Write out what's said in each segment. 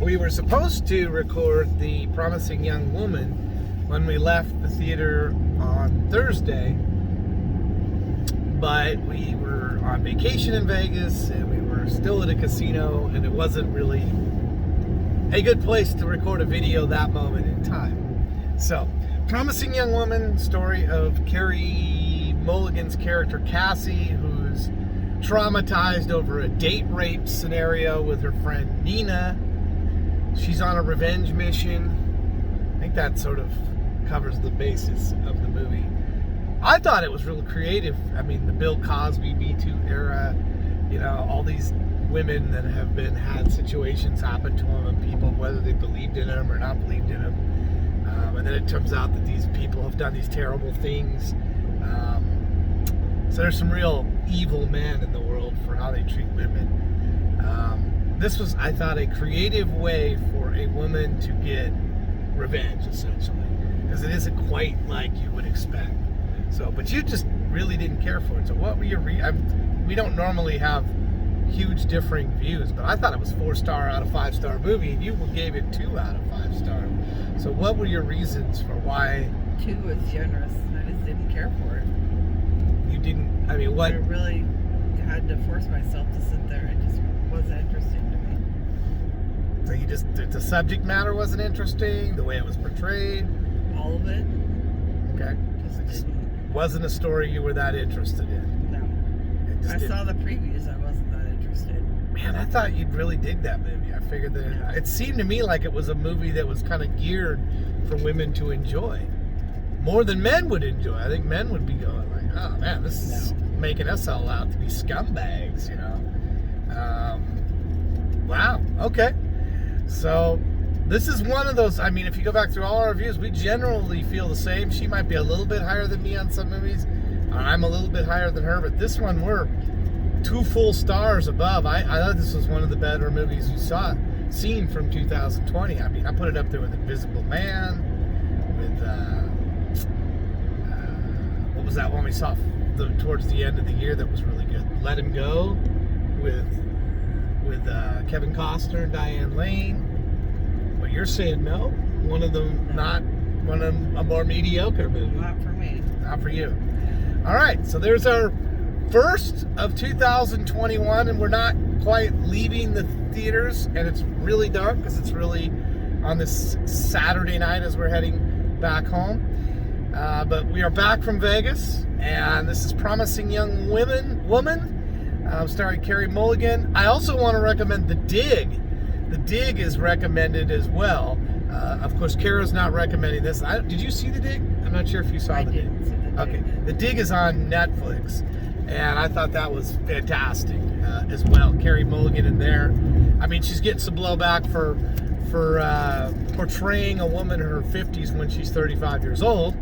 We were supposed to record The Promising Young Woman when we left the theater on Thursday, but we were on vacation in Vegas and we were still at a casino, and it wasn't really a good place to record a video that moment in time. So, Promising Young Woman, story of Carey Mulligan's character Cassie, who's traumatized over a date rape scenario with her friend Nina. She's on a revenge mission. I think that sort of covers the basis of the movie. I thought it was real creative. I mean, the Bill Cosby Me Too era, you know, all these women that have had situations happen to them, and people, whether they believed in them or not believed in them. And then it turns out that these people have done these terrible things. So there's some real evil men in the world for how they treat women. This was, I thought, a creative way for a woman to get revenge, essentially, because it isn't quite like you would expect. So, but you just really didn't care for it. So what were your we don't normally have huge differing views, but I thought it was 4-star out of 5-star movie, and you gave it 2 out of 5 star. So what were your reasons for why? 2 was generous. I just didn't care for it. You didn't, I mean, what? I really had to force myself to sit there. It just wasn't interesting to me. So you just, the subject matter wasn't interesting, the way it was portrayed? All of it. Okay. Just didn't. Wasn't a story you were that interested in? No. I saw the previews. I wasn't that interested. Man, I thought you'd really dig that movie. I figured that it seemed to me like it was a movie that was kind of geared for women to enjoy. More than men would enjoy. I think men would be going like, oh man, this is making us all out to be scumbags, you know. Wow, okay. So this is one of those, I mean, if you go back through all our reviews, we generally feel the same. She might be a little bit higher than me on some movies. I'm a little bit higher than her, but this one we're 2 full stars above. I thought this was one of the better movies we seen from 2020. I mean, I put it up there with Invisible Man, with what was that one we saw towards the end of the year that was really good? Let Him Go, with Kevin Costner and Diane Lane. But you're saying no? One of them, not one of them, a more mediocre movie. Not for me. Not for you. All right, so there's our first of 2021, and we're not quite leaving the theaters, and it's really dark because it's really on this Saturday night as we're heading back home. But we are back from Vegas, and this is Promising Young Woman, starring Carey Mulligan. I also want to recommend The Dig. The Dig is recommended as well. Of course, Kara's not recommending this. Did you see The Dig? I'm not sure if you saw The Dig. I didn't see The Dig. Okay, The Dig is on Netflix, and I thought that was fantastic as well. Carey Mulligan in there. I mean, she's getting some blowback for portraying a woman in her 50s when she's 35 years old.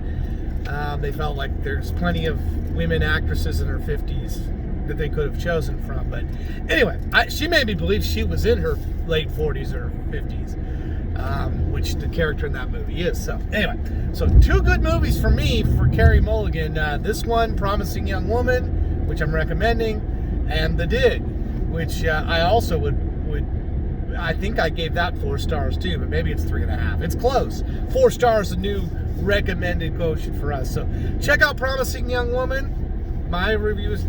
They felt like there's plenty of women actresses in her 50s that they could have chosen from. But anyway, she made me believe she was in her late 40s or 50s, which the character in that movie is. So anyway, so 2 good movies for me for Carey Mulligan. This one, Promising Young Woman, which I'm recommending, and The Dig, which I also would I think I gave that 4 stars too, but maybe it's 3.5. It's close. 4 stars, a new recommended quotient for us. So check out Promising Young Woman. My review is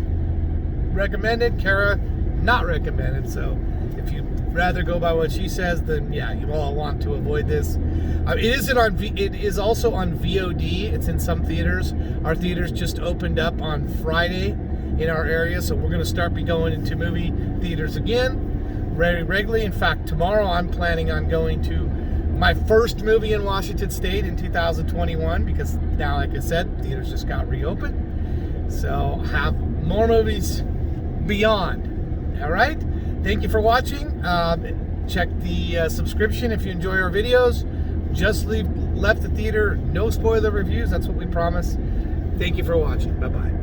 recommended. Kara, not recommended. So if you'd rather go by what she says, then yeah, you all want to avoid this. It is also on VOD. It's in some theaters. Our theaters just opened up on Friday in our area, so we're going to be going into movie theaters again very regularly. In fact, tomorrow I'm planning on going to my first movie in Washington State in 2021, because now, like I said, theaters just got reopened. So have more movies beyond. All right? Thank you for watching. Check the subscription if you enjoy our videos. Just left the theater. No spoiler reviews. That's what we promise. Thank you for watching. Bye-bye.